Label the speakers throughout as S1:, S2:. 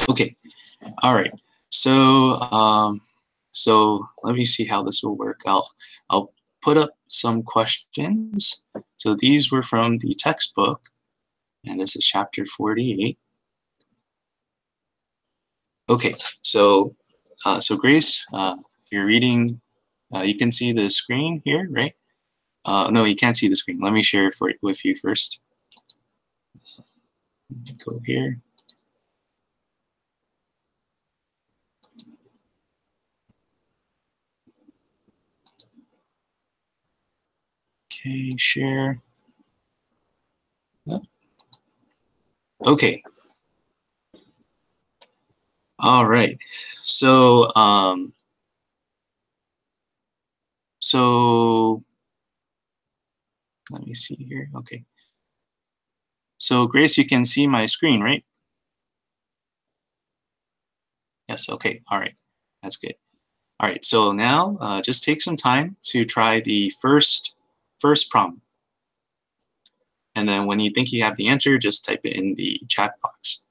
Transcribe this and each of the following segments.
S1: Okay, all right. So, so let me see how this will work. I'll put up some questions. So these were from the textbook, and this is chapter 48. Okay, so so Grace, you're reading. You can see the screen here, right? No, you can't see the screen. Let me share it with you first. Go here. Okay, share. Okay. All right. So, so let me see here. Okay. So Grace, you can see my screen, right? Yes. Okay. All right. That's good. All right. So now, just take some time to try the first problem, and then when you think you have the answer, just type it in the chat box.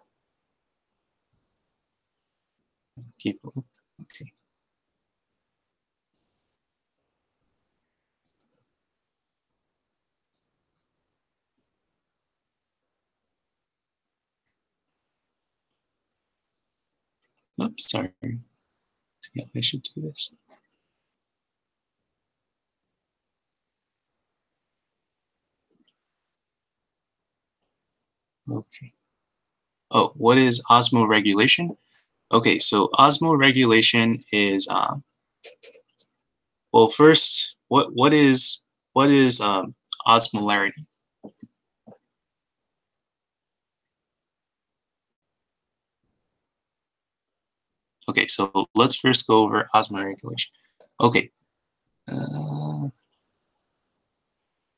S1: Keep okay. Oops, sorry. Yeah, I should do this. Okay. Oh, what is osmoregulation? Okay, so osmoregulation is well, first, what is osmolarity? Okay, so let's first go over osmoregulation. Okay, uh,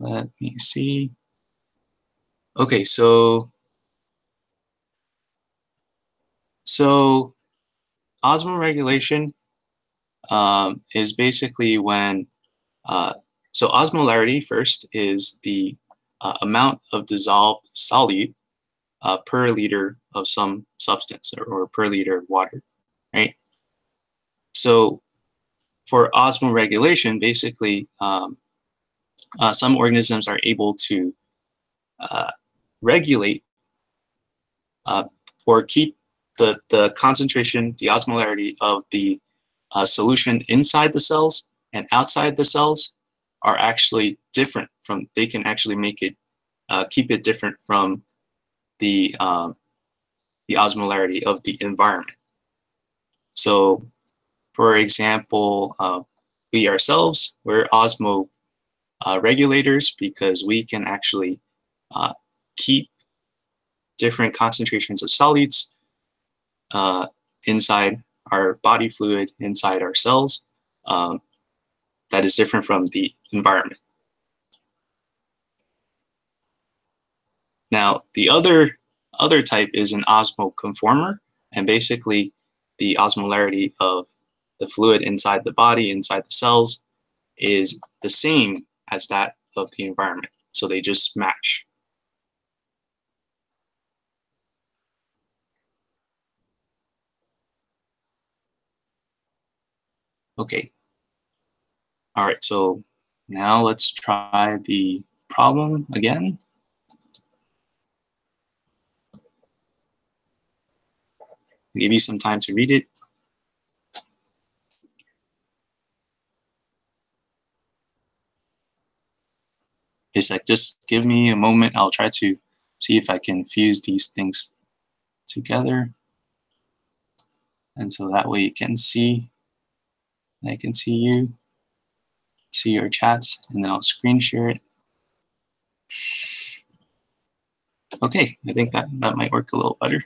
S1: let me see. Okay, so osmoregulation is basically when so osmolarity first is the amount of dissolved solute per liter of some substance or per liter of water, right? So for osmoregulation, basically, some organisms are able to uh, regulate uh, or keep the concentration, the osmolarity of the solution inside the cells and outside the cells are actually different from, they can actually make it, keep it different from the osmolarity of the environment. So, for example, we ourselves, we're osmo regulators because we can actually keep different concentrations of solutes uh, inside our body fluid, inside our cells, um, that is different from the environment. Now, the other type is an osmoconformer, and basically the osmolarity of the fluid inside the body, inside the cells, is the same as that of the environment. So they just match. Okay. All right, so now let's try the problem again. I'll give you some time to read it. It's like, just give me a moment. I'll try to see if I can fuse these things together. And so that way you can see, I can see you, see your chats, and then I'll screen share it. Okay, I think that might work a little better.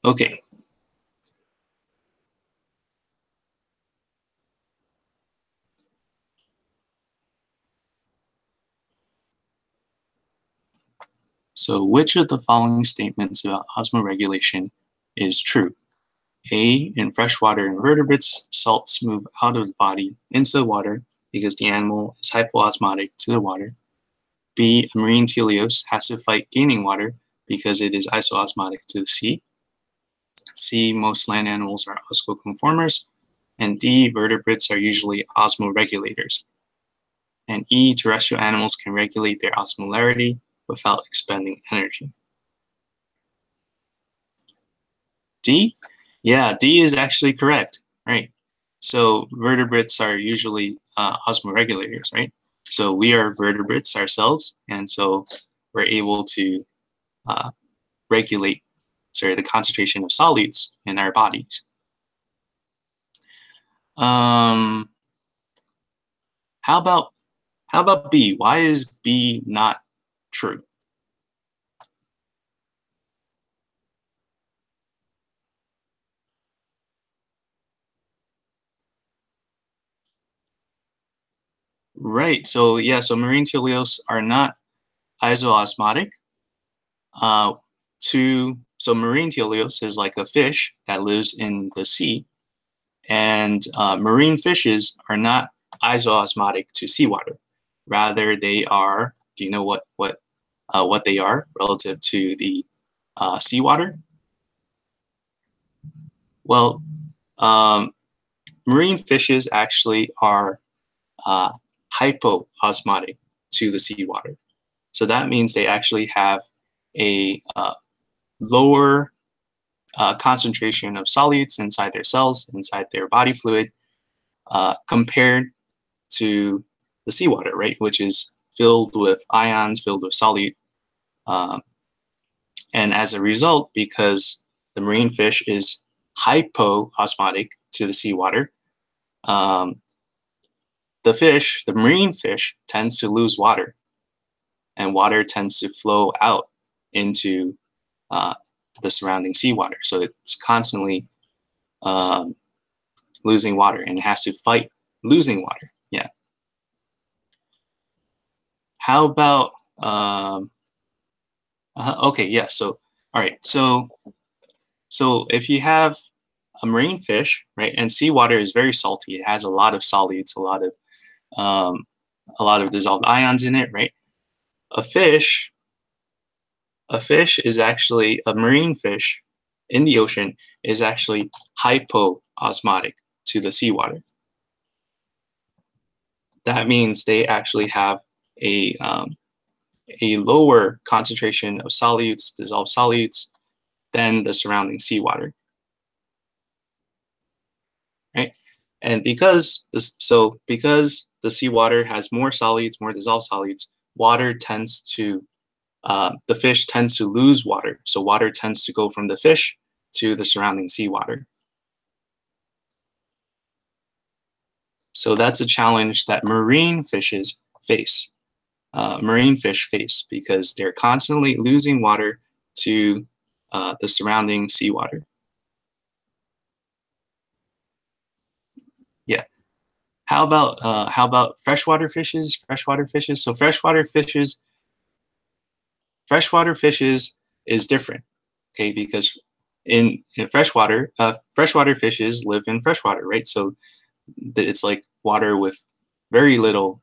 S1: Okay. So which of the following statements about osmoregulation is true? A, in freshwater invertebrates, salts move out of the body into the water because the animal is hypoosmotic to the water. B, a marine teleos has to fight gaining water because it is isoosmotic to the sea. C, most land animals are osmoconformers. And D, vertebrates are usually osmoregulators. And E, terrestrial animals can regulate their osmolarity without expending energy. D? Yeah, D is actually correct, right? So vertebrates are usually osmoregulators, right? So we are vertebrates ourselves, and so we're able to regulate, the concentration of solutes in our bodies. How about B? Why is B not true? Right. So yeah. So marine teleos are not isoosmotic. So marine teleos is like a fish that lives in the sea, and marine fishes are not isoosmotic to seawater. Rather, they are. Do you know what they are relative to the seawater? Well, um, marine fishes actually are uh, hypoosmotic to the seawater. So that means they actually have a lower concentration of solutes inside their cells, inside their body fluid, compared to the seawater, right, which is filled with ions, filled with solute. Um, and as a result, because the marine fish is hypoosmotic to the seawater, um, the marine fish, tends to lose water, and water tends to flow out into the surrounding seawater. So it's constantly um, losing water, and it has to fight losing water. Yeah. How about okay? Yeah. So all right. So if you have a marine fish, right, and seawater is very salty. It has a lot of solutes, um, a lot of dissolved ions in it, right? A fish, a fish is actually a marine fish in the ocean is actually hypoosmotic to the seawater. That means they actually have a a lower concentration of solutes, dissolved solutes, than the surrounding seawater, right? And because the seawater has more solutes, more dissolved solutes, the fish tends to lose water. So water tends to go from the fish to the surrounding seawater. So that's a challenge that marine fishes face. Marine fish face because they're constantly losing water to the surrounding seawater. Yeah. How about freshwater fishes? Freshwater fishes. So freshwater fishes is different. Okay, because in freshwater fishes live in freshwater, right? So it's like water with very little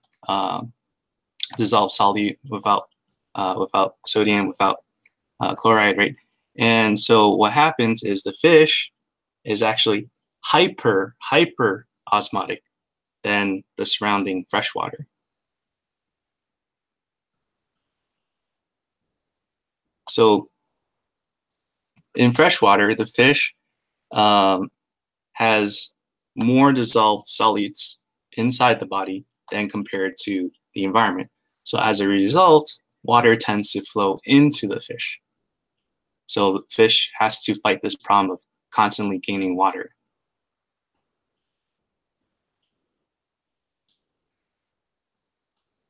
S1: dissolved solute, without sodium, without chloride, right? And so what happens is the fish is actually hyper osmotic than the surrounding freshwater. So in freshwater, the fish um, has more dissolved solutes inside the body than compared to the environment. So as a result, water tends to flow into the fish. So the fish has to fight this problem of constantly gaining water.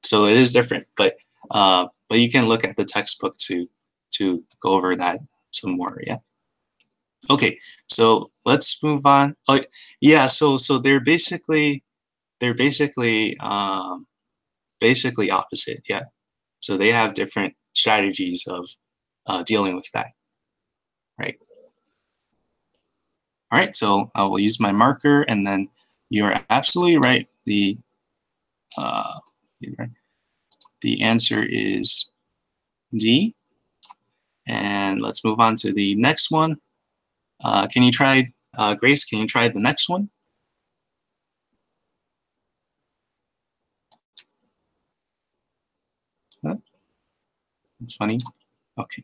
S1: So it is different, but you can look at the textbook to go over that some more. Yeah. Okay. So let's move on. Oh, yeah. So they're basically opposite. Yeah. So they have different strategies of dealing with that. Right. All right. So I will use my marker, and then you are absolutely right. Uh, The answer is D. And let's move on to the next one. Can you try, Grace, can you try the next one? That's funny. Okay.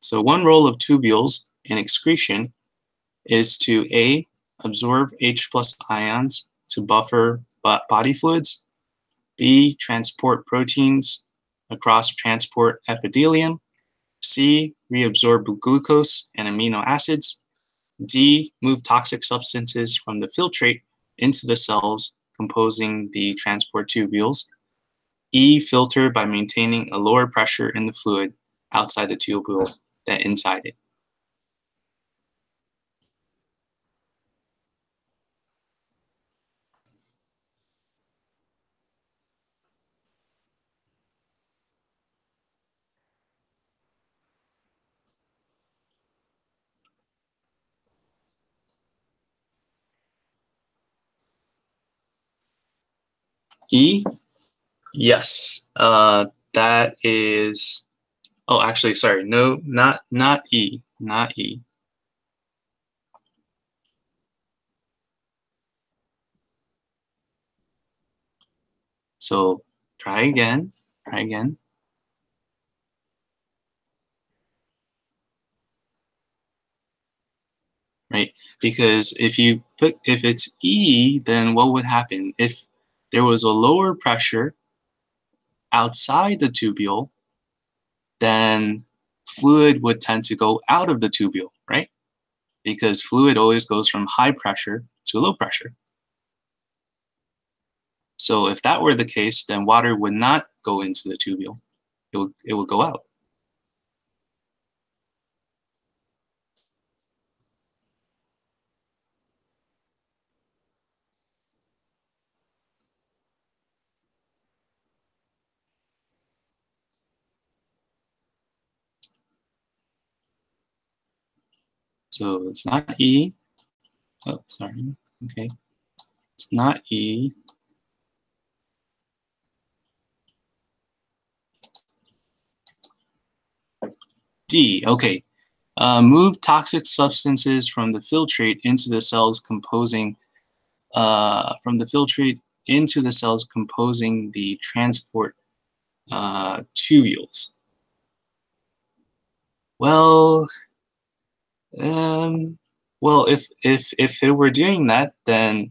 S1: So one role of tubules in excretion is to A, absorb H plus ions to buffer body fluids, B, transport proteins across transport epithelium, C, reabsorb glucose and amino acids, D, move toxic substances from the filtrate into the cells composing the transport tubules, E, filter by maintaining a lower pressure in the fluid outside the tubule than inside it. E, yes, that is. Oh, actually, sorry, no, not E, not E. So try again, try again. Right? Because if it's E, then what would happen? If there was a lower pressure outside the tubule, then fluid would tend to go out of the tubule, right? Because fluid always goes from high pressure to low pressure. So if that were the case, then water would not go into the tubule. It would go out. So it's not E. Oh, sorry. Okay. It's not E. D. Okay. Move toxic substances from the filtrate into the cells composing the transport tubules. Well, um, well, if it were doing that, then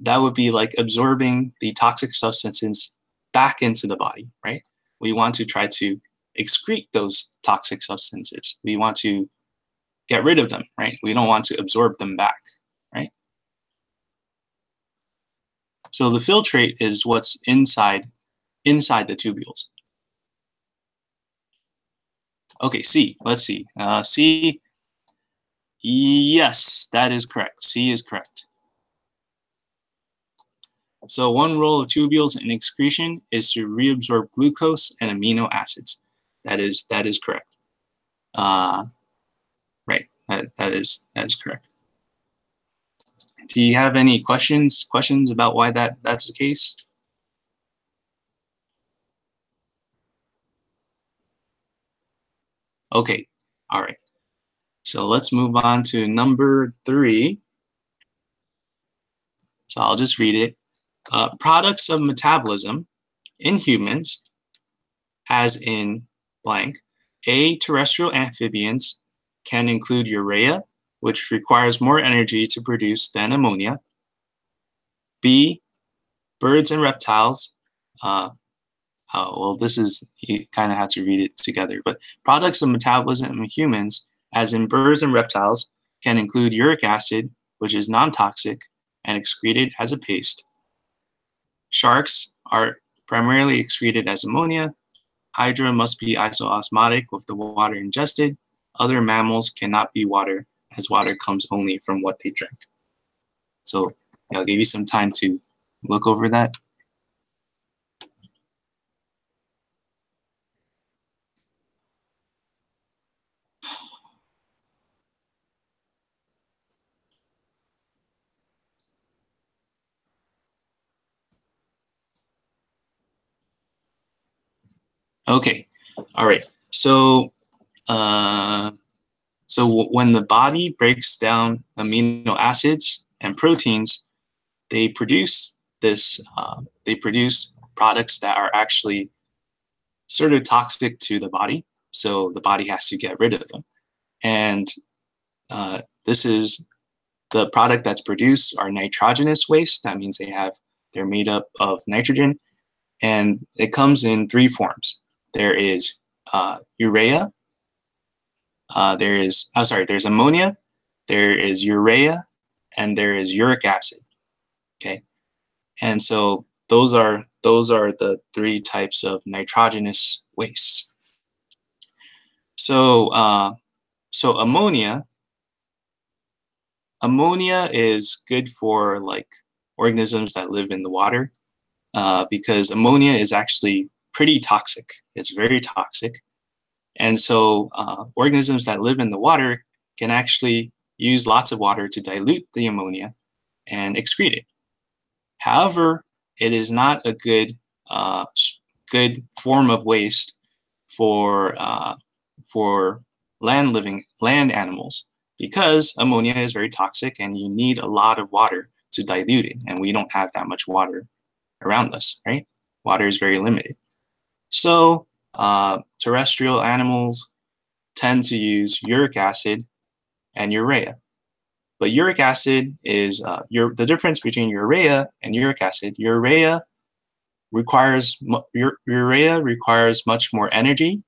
S1: that would be like absorbing the toxic substances back into the body, right? We want to try to excrete those toxic substances. We want to get rid of them, right? We don't want to absorb them back, right? So the filtrate is what's inside the tubules. Okay, C. Let's see. C. Yes, that is correct. C is correct. So one role of tubules in excretion is to reabsorb glucose and amino acids. That is correct. Right. That is correct. Do you have any questions about why that's the case? Okay. All right. So let's move on to number 3. So I'll just read it. Products of metabolism in humans, as in blank, A, terrestrial amphibians can include urea, which requires more energy to produce than ammonia. B, birds and reptiles. Well, this is, you kind of have to read it together, but products of metabolism in humans, as in birds and reptiles, can include uric acid, which is non-toxic and excreted as a paste. Sharks are primarily excreted as ammonia. Hydra must be isoosmotic with the water ingested. Other mammals cannot be water, as water comes only from what they drink. So I'll give you some time to look over that. Okay, all right. So, when the body breaks down amino acids and proteins, they produce this. They produce products that are actually sort of toxic to the body. So the body has to get rid of them. And this is the product that's produced are nitrogenous waste. That means they're made up of nitrogen, and it comes in three forms. There is urea. There's ammonia. There is urea, and there is uric acid. Okay, and so those are the three types of nitrogenous wastes. So so ammonia is good for like organisms that live in the water, because ammonia is actually pretty toxic. It's very toxic. And so organisms that live in the water can actually use lots of water to dilute the ammonia and excrete it. However, it is not a good form of waste for land animals, because ammonia is very toxic and you need a lot of water to dilute it, and we don't have that much water around us, right? Water is very limited. So terrestrial animals tend to use uric acid and urea. But uric acid is the difference between urea and uric acid. Urea requires much more energy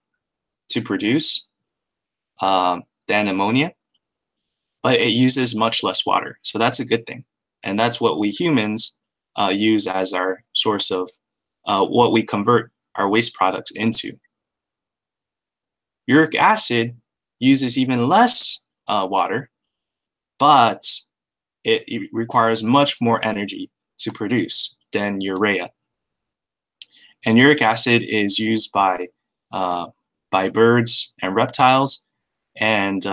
S1: to produce than ammonia, but it uses much less water. So that's a good thing. And that's what we humans use as our source of what we convert our waste products into. Uric acid uses even less water, but it requires much more energy to produce than urea. And uric acid is used by birds and reptiles. And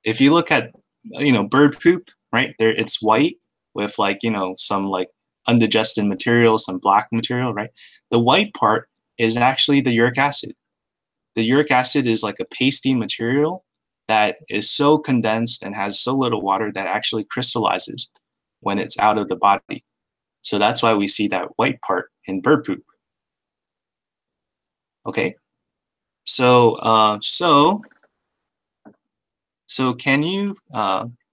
S1: if you look at bird poop, right there, it's white with some undigested material, some black material, right? The white part is actually the uric acid. The uric acid is like a pasty material that is so condensed and has so little water that actually crystallizes when it's out of the body. So that's why we see that white part in bird poop. Okay, so can you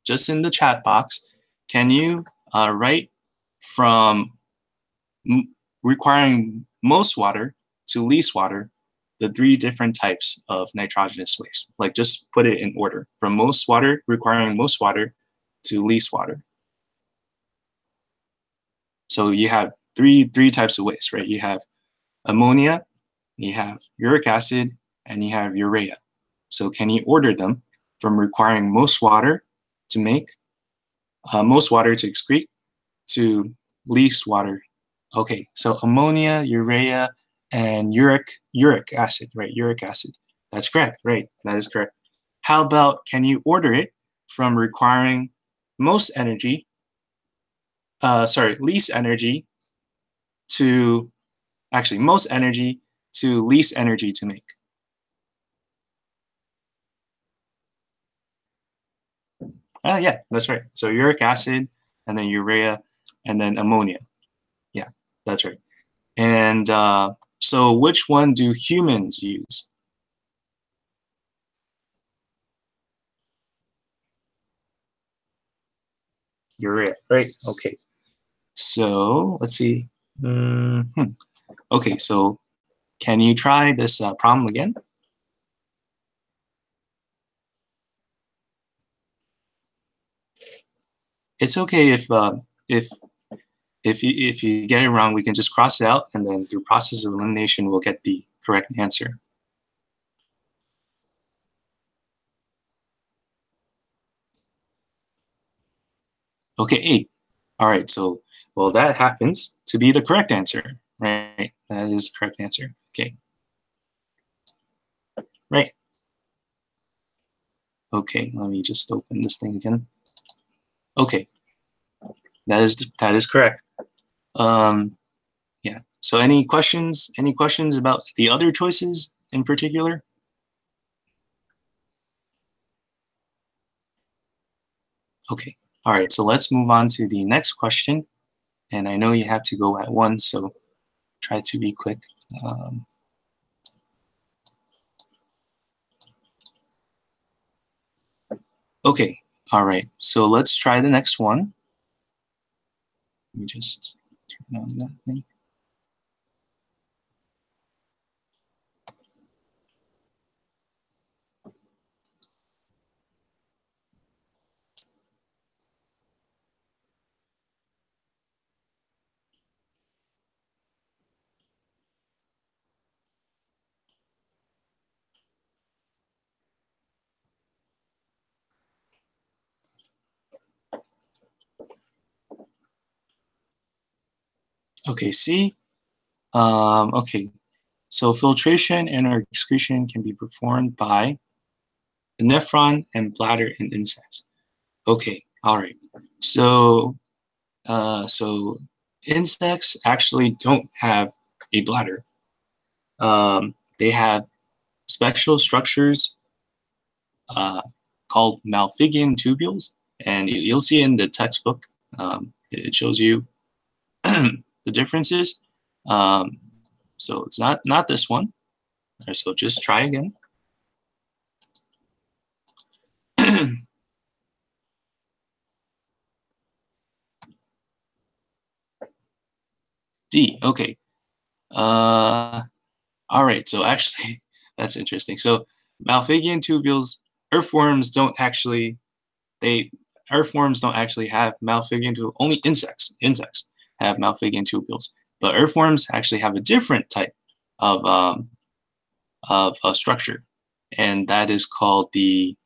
S1: just in the chat box, can you write from requiring most water to least water the three different types of nitrogenous waste? Like, just put it in order from most water, requiring most water, to least water. So you have three types of waste, right? You have ammonia, you have uric acid, and you have urea. So can you order them from requiring most water to make, most water to excrete, to least water? Okay, so ammonia, urea, and uric acid, right? Uric acid. That's correct, right? That is correct. How about, can you order it from requiring most energy, least energy to, actually most energy to least energy to make? Yeah, that's right. So uric acid, and then urea, and then ammonia. Yeah, that's right. And so which one do humans use? Urea, right? Okay. So let's see. Okay, so can you try this problem again? It's okay if you get it wrong, we can just cross it out, and then through process of elimination, we'll get the correct answer. Okay, 8. All right, so, well, that happens to be the correct answer, right? That is the correct answer. Okay. Right. Okay, let me just open this thing again. Okay, that is correct. Yeah. So any questions? Any questions about the other choices in particular? Okay. All right. So let's move on to the next question. And I know you have to go at once, so try to be quick. Um, okay. All right. So let's try the next one. Let me just turn on that thing. Okay, C. Okay. So filtration and or excretion can be performed by the nephron and bladder in insects. Okay. All right. So so insects actually don't have a bladder. They have special structures called Malpighian tubules, and you'll see in the textbook. It shows you the differences. Um, so it's not this one. So just try again. D. Okay. All right. So actually, that's interesting. So Malpighian tubules, earthworms don't actually they earthworms don't actually have Malpighian tubules. Only insects have Malpighian tubules, but earthworms actually have a different type of a structure, and that is called the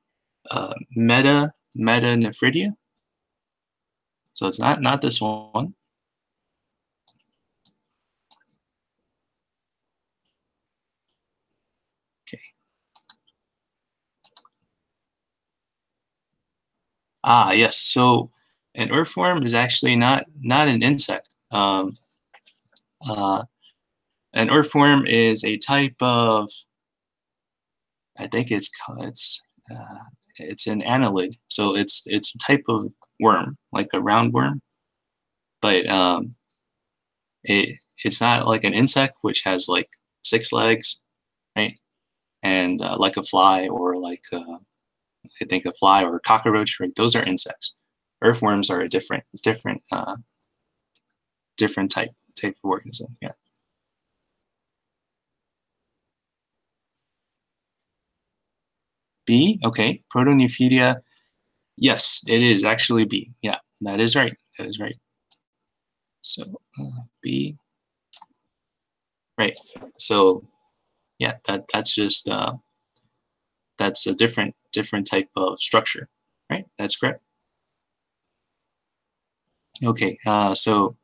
S1: metanephridia. So it's not this one. Okay. Ah, yes. So an earthworm is actually not an insect. Uh, an earthworm is a type of, I think it's an annelid. So it's a type of worm, like a roundworm, but it's not like an insect which has like 6 legs, right? And like a fly or like I think a fly or a cockroach, right? Those are insects. Earthworms are a different type of organism. Yeah. B. Okay. Protonephedia. Yes, it is actually B. Yeah, that is right. That is right. So B. Right. So yeah, that's just that's a different type of structure, right? That's correct. Okay. So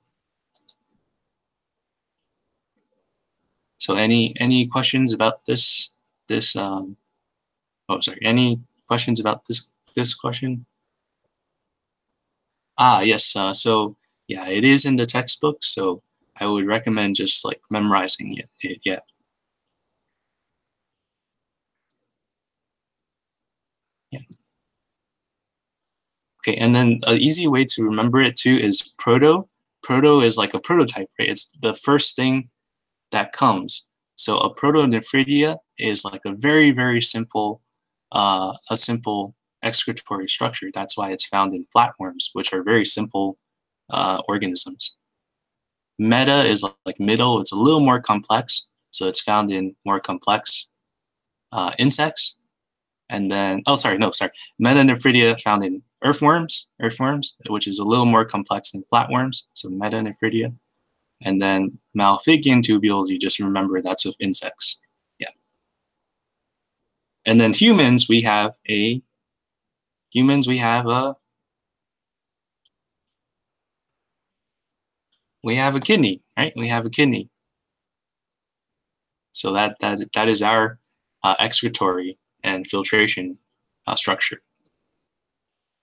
S1: any questions about this oh sorry, any questions about this question? Ah, yes. So yeah, it is in the textbook, so I would recommend just like memorizing it. Yeah. Yeah. Okay, and then an easy way to remember it too is proto. Proto is like a prototype, right? It's the first thing that comes. So a protonephridia is like a very simple, a simple excretory structure. That's why it's found in flatworms, which are very simple organisms. Meta is like middle. It's a little more complex, so it's found in more complex insects. And then, oh, sorry, no, sorry. Metanephridia found in earthworms, which is a little more complex than flatworms. So metanephridia. And then Malpighian tubules, you just remember that's with insects. Yeah. And then humans, we have a kidney, right? We have a kidney. So that is our excretory and filtration structure.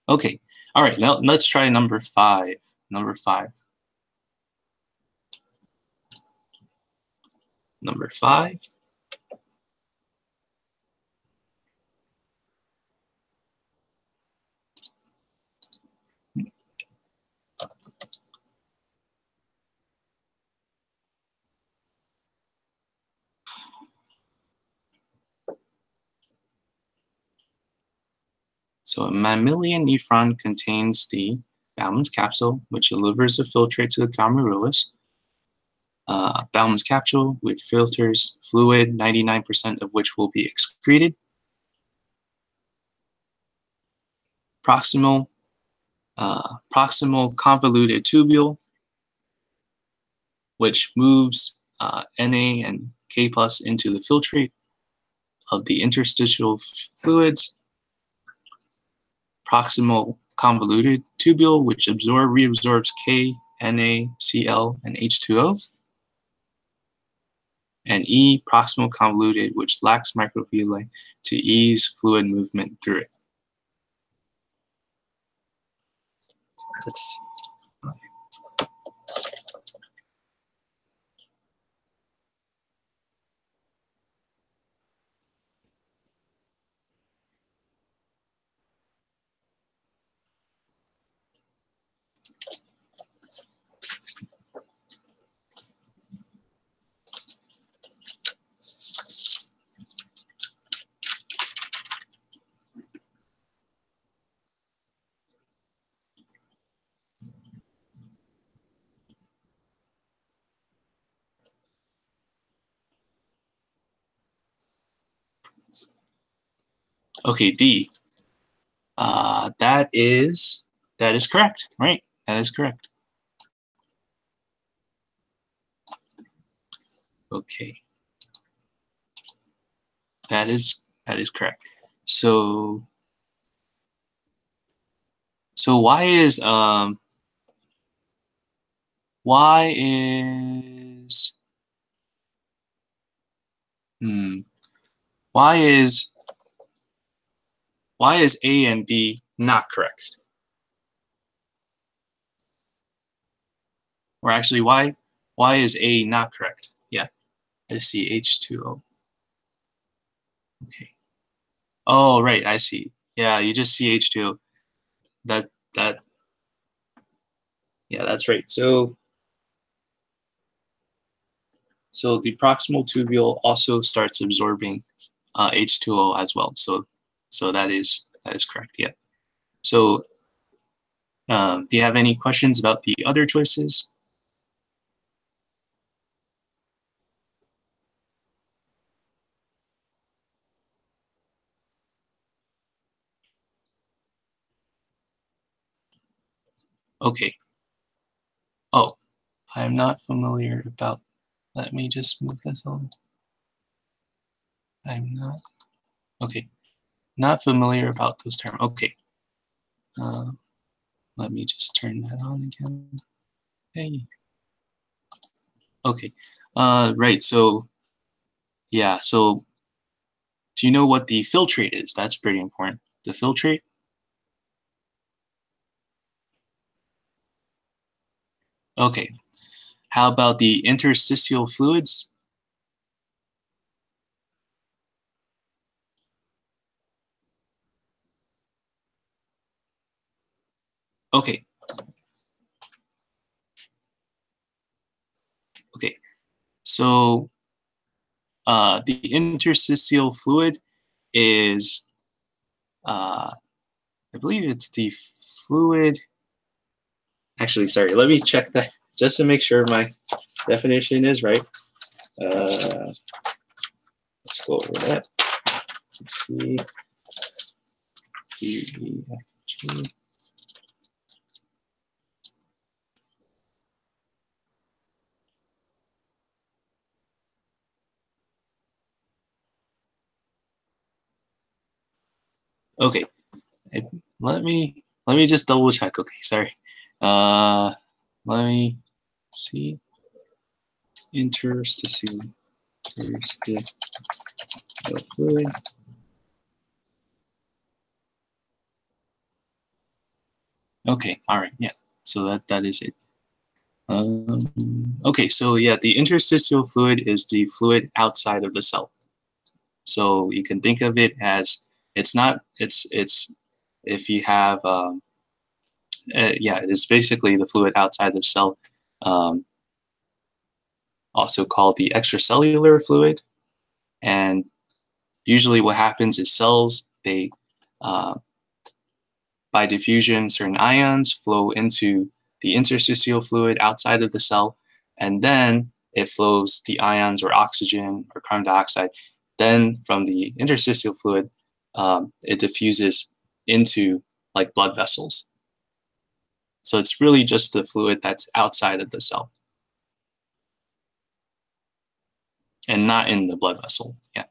S1: Okay. All right. Now let's try number 5. Number 5. Number 5. So a mammalian nephron contains the Bowman's capsule, which delivers the filtrate to the glomerulus. Bowman's capsule, which filters fluid, 99% of which will be excreted. Proximal convoluted tubule, which moves Na and K plus into the filtrate of the interstitial fluids. Proximal convoluted tubule, which reabsorbs K, Na, Cl, and H2O. And E, proximal convoluted, which lacks microvilli to ease fluid movement through it. Okay, D. That is correct, right? That is correct. Okay. That is correct. So why is why is A and B not correct? Or actually, why is A not correct? Yeah, I just see H2O. Okay. Oh, right, I see. Yeah, you just see H2O. Yeah, that's right. So the proximal tubule also starts absorbing H2O as well. So that is correct. Yeah. So do you have any questions about the other choices? Okay. Oh, I'm not familiar about. Let me just move this on. I'm not. Okay. Not familiar about those terms. Okay. Let me just turn that on again. Hey. Okay. Right. So yeah. So do you know what the filtrate is? That's pretty important. The filtrate. Okay. How about the interstitial fluids? Okay. Okay. So the interstitial fluid is, I believe it's the fluid. Actually, sorry, let me check that just to make sure my definition is right. Let's go over that. Let's see. Okay, let me just double check. Okay, sorry. Let me see. Interstitial fluid. Okay, all right, yeah. So that is it. Okay, so yeah, the interstitial fluid is the fluid outside of the cell. So you can think of it as it's not it's if you have yeah, it's basically the fluid outside the cell, um, also called the extracellular fluid. And usually, what happens is cells uh, by diffusion, certain ions flow into the interstitial fluid outside of the cell, and then it flows the ions or oxygen or carbon dioxide. Then from the interstitial fluid, it diffuses into like blood vessels. So it's really just the fluid that's outside of the cell and not in the blood vessel. Yeah.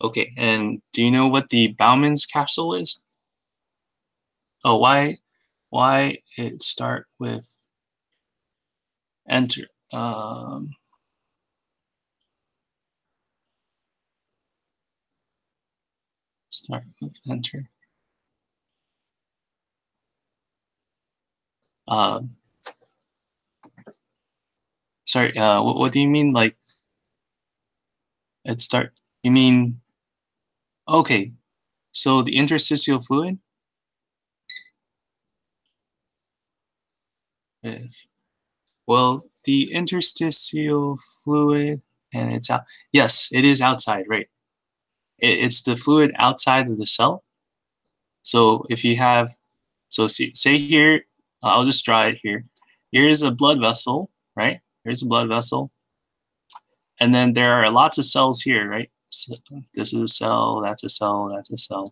S1: Okay. And do you know what the Bowman's capsule is? Oh, why it start with enter? Start with enter. Uh, sorry. What do you mean? Like it start? You mean okay? So the interstitial fluid. If, well, the interstitial fluid and it's out. Yes, it is outside, right? It's the fluid outside of the cell. So if you have, so say here, I'll just draw it here. Here's a blood vessel, right? Here's a blood vessel. And then there are lots of cells here, right? So this is a cell, that's a cell, that's a cell.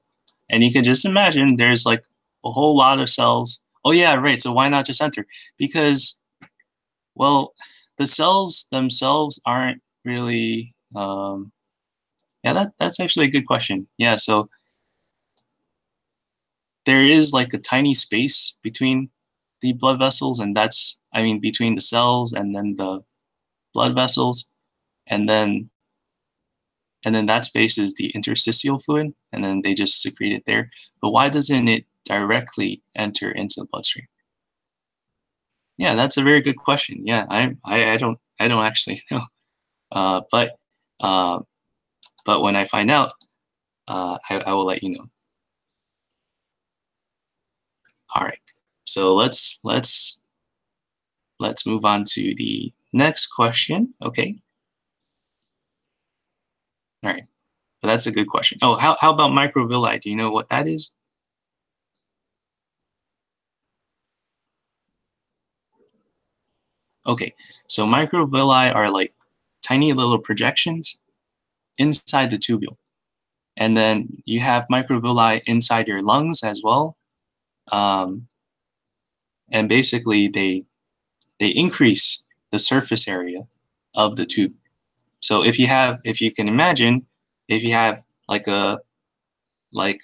S1: And you can just imagine there's like a whole lot of cells. Oh yeah, right. So why not just enter? Because, well, the cells themselves aren't really, yeah, that's actually a good question. Yeah, so there is like a tiny space between the blood vessels, and that's, I mean, between the cells and then the blood vessels, and then that space is the interstitial fluid, and then they just secrete it there. But why doesn't it directly enter into the bloodstream? Yeah, that's a very good question. Yeah, I don't actually know, uh, but uh, but when I find out, I will let you know. All right, so let's move on to the next question. Okay, all right, but that's a good question. Oh, how about microvilli? Do you know what that is? Okay, so microvilli are like tiny little projections inside the tubule. And then you have microvilli inside your lungs as well. Um, and basically they increase the surface area of the tube. So if you can imagine, if you have like a like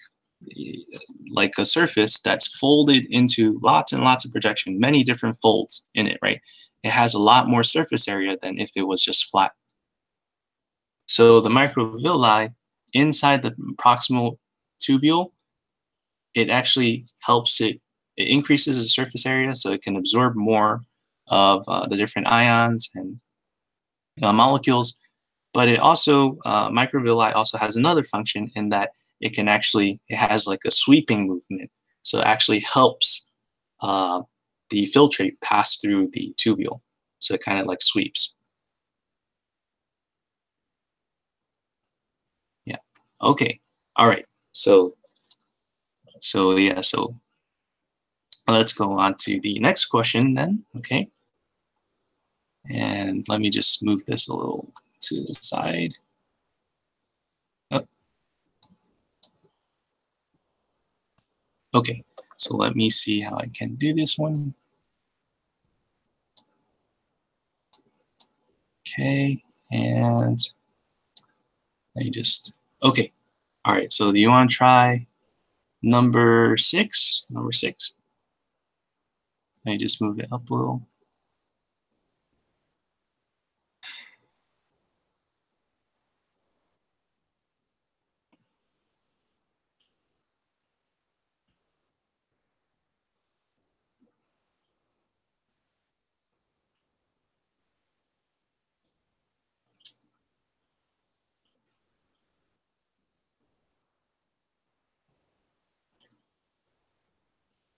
S1: like a surface that's folded into lots and lots of projection, many different folds in it, right? It has a lot more surface area than if it was just flat. So the microvilli inside the proximal tubule, it actually helps it increases the surface area so it can absorb more of the different ions and molecules. But it also, microvilli also has another function in that it has like a sweeping movement. So it actually helps uh, the filtrate pass through the tubule. So it kind of like sweeps. Yeah. Okay. All right. So let's go on to the next question then. Okay. And let me just move this a little to the side. Oh, okay. So let me see how I can do this one. Okay. And let me just, okay. All right. So do you want to try number 6? Number 6. Let me just move it up a little.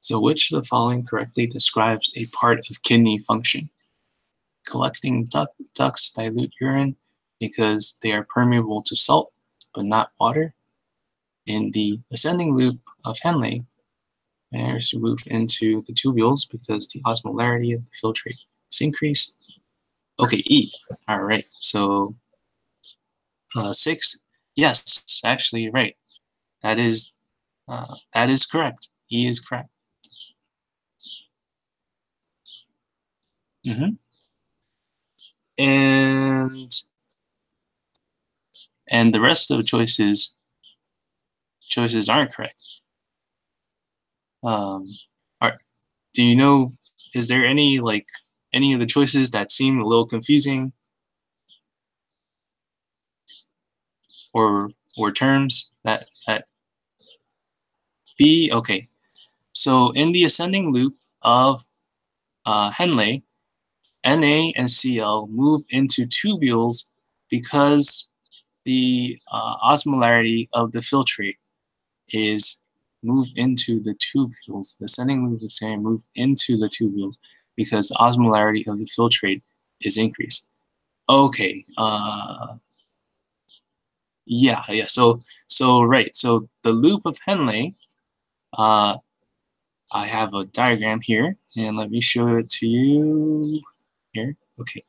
S1: So which of the following correctly describes a part of kidney function? Collecting ducts dilute urine because they are permeable to salt, but not water. In the ascending loop of Henle, airs move into the tubules because the osmolarity of the filtrate is increased. Okay, E. All right, so 6. Yes, actually, right. That is correct. E is correct. Mm-hmm. And the rest of the choices aren't correct. Are do you know? Is there any any of the choices that seem a little confusing, or terms that B? Okay, so in the ascending loop of Henle, Na and Cl move into tubules because the osmolarity of the filtrate is move into the tubules. The ascending loop is saying move into the tubules because the osmolarity of the filtrate is increased. Okay. Yeah. So right. So the loop of Henle. I have a diagram here, and let me show it to you here. Okay.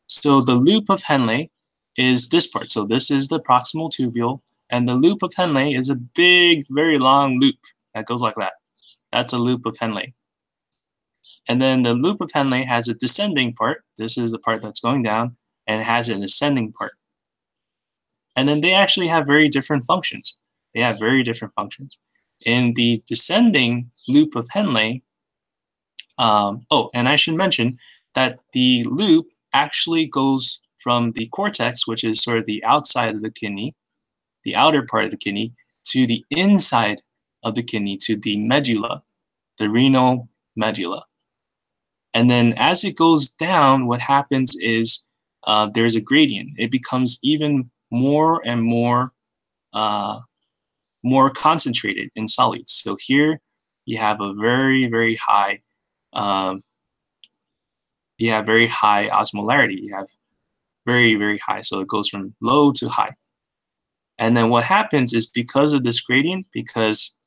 S1: So the loop of Henle is this part. So this is the proximal tubule, and the loop of Henle is a big, very long loop that goes like that. That's a loop of Henle. And then the loop of Henle has a descending part. This is the part that's going down, and it has an ascending part. And then they actually have very different functions. They have very different functions. In the descending loop of Henle, oh, and I should mention that the loop actually goes from the cortex, which is sort of the outside of the kidney, the outer part of the kidney, to the inside of the kidney, to the medulla, the renal medulla. And then as it goes down, what happens is there's a gradient. It becomes even more and more more concentrated in solutes. So here you have a very, very high very high osmolarity. You have very, very high. So it goes from low to high. And then what happens is because of this gradient, because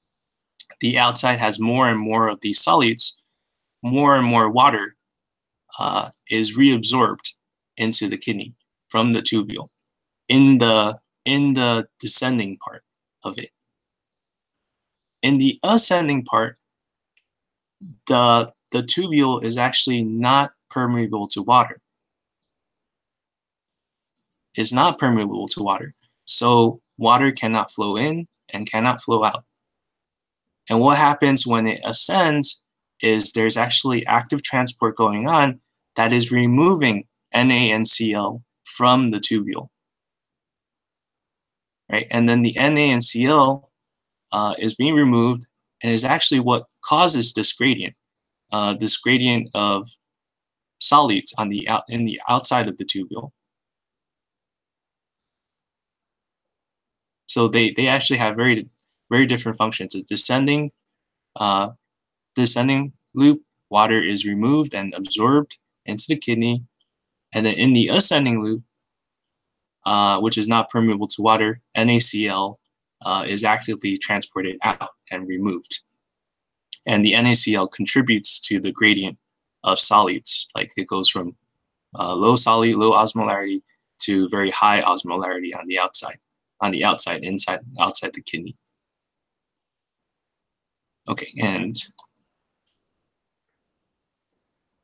S1: the outside has more and more of these solutes, more and more water is reabsorbed into the kidney from the tubule in the descending part of it. In the ascending part, the tubule is actually not permeable to water. It's not permeable to water. So water cannot flow in and cannot flow out. And what happens when it ascends is there's actually active transport going on that is removing Na and Cl from the tubule. Right? And then the Na and Cl is being removed and is actually what causes this gradient of solutes on in the outside of the tubule. So they actually have very, very different functions. It's descending loop, water is removed and absorbed into the kidney, and then in the ascending loop, which is not permeable to water, NaCl is actively transported out and removed. And the NaCl contributes to the gradient of solutes. Like it goes from low solute, low osmolarity to very high osmolarity on the outside, outside the kidney. Okay, and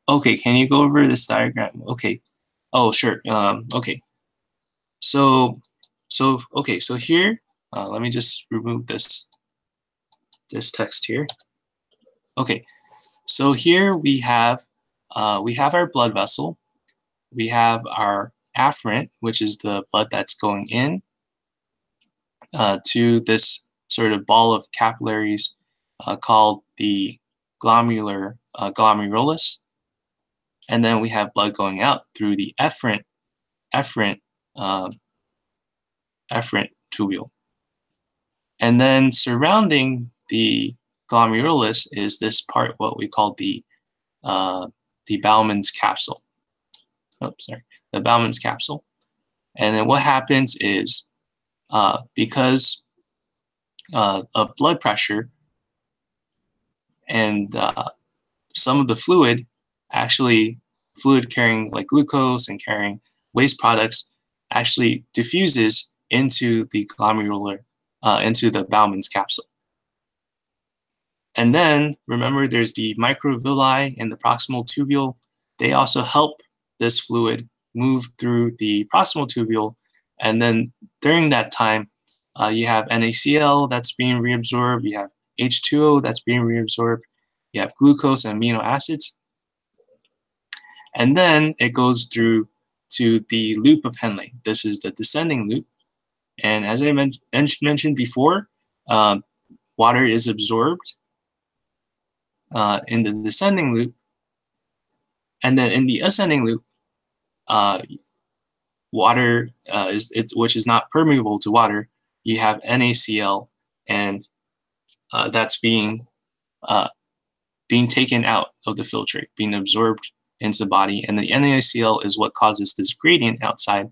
S1: okay, can you go over this diagram? Okay. Oh, sure. Okay. So okay. So here, let me just remove this text here. Okay. So here we have our blood vessel. We have our afferent, which is the blood that's going in to this sort of ball of capillaries called the glomerulus. And then we have blood going out through the efferent tubule. And then surrounding the glomerulus is this part, what we call the Bowman's capsule. Oh, sorry, the Bowman's capsule. And then what happens is because of blood pressure and some of the fluid, actually fluid carrying like glucose and carrying waste products, actually diffuses into the glomerular, into the Bowman's capsule. And then remember, there's the microvilli in the proximal tubule. They also help this fluid move through the proximal tubule. And then during that time, you have NaCl that's being reabsorbed. You have H2O that's being reabsorbed. You have glucose and amino acids. And then it goes through to the loop of Henle. This is the descending loop. And as I mentioned before, water is absorbed in the descending loop. And then in the ascending loop, water which is not permeable to water. You have NaCl, and that's being taken out of the filtrate, being absorbed into the body. And the NaCl is what causes this gradient outside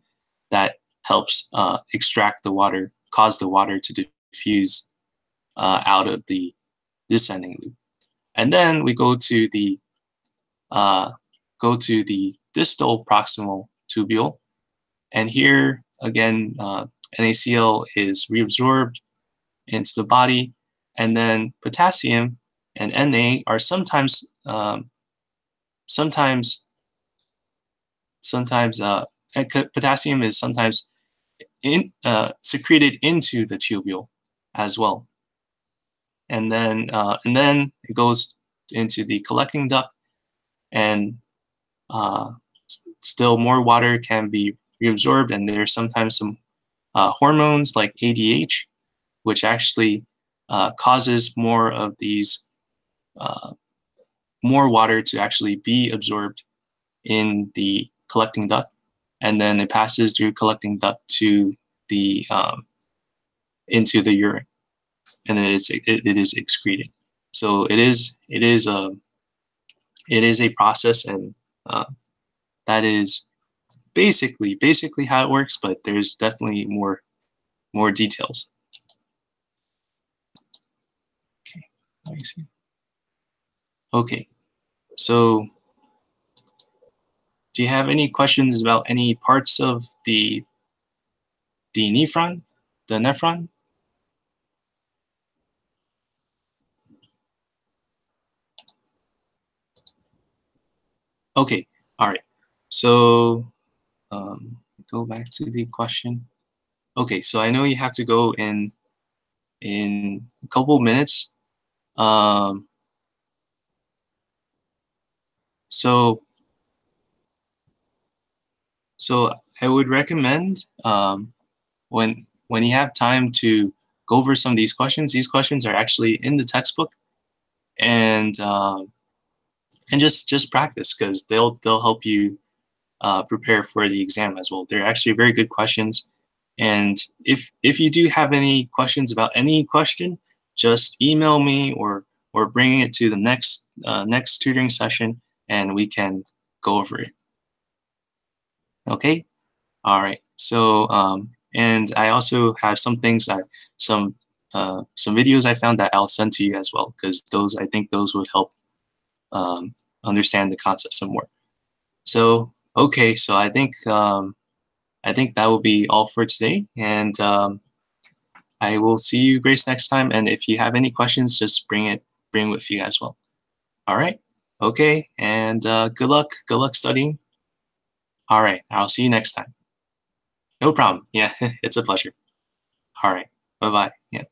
S1: that helps extract the water, cause the water to diffuse out of the descending loop. And then we go to the distal proximal tubule, and here again NaCl is reabsorbed into the body, and then potassium and Na are sometimes potassium is sometimes secreted into the tubule as well. And then it goes into the collecting duct, and still more water can be reabsorbed, and there's sometimes some hormones like ADH, which actually causes more of these more water to actually be absorbed in the collecting duct, and then it passes through collecting duct to the into the urine, and then it is excreted. So it is a process, and that is basically how it works, but there's definitely more details. Okay, let me see. Okay, so do you have any questions about any parts of the nephron? Okay, all right. So go back to the question. Okay, so I know you have to go in a couple of minutes. So I would recommend when you have time to go over some of these questions. These questions are actually in the textbook, and just practice, because they'll help you prepare for the exam as well. They're actually very good questions. And if you do have any questions about any question, just email me or bring it to the next tutoring session, and we can go over it. Okay. All right. So and I also have some things some videos I found that I'll send to you as well, because I think those would help understand the concept some more. So okay, so I think that will be all for today, and I will see you, Grace, next time. And if you have any questions, just bring with you as well. All right. Okay, and good luck studying. All right, I'll see you next time. No problem. Yeah, it's a pleasure. All right. Bye-bye. Yeah.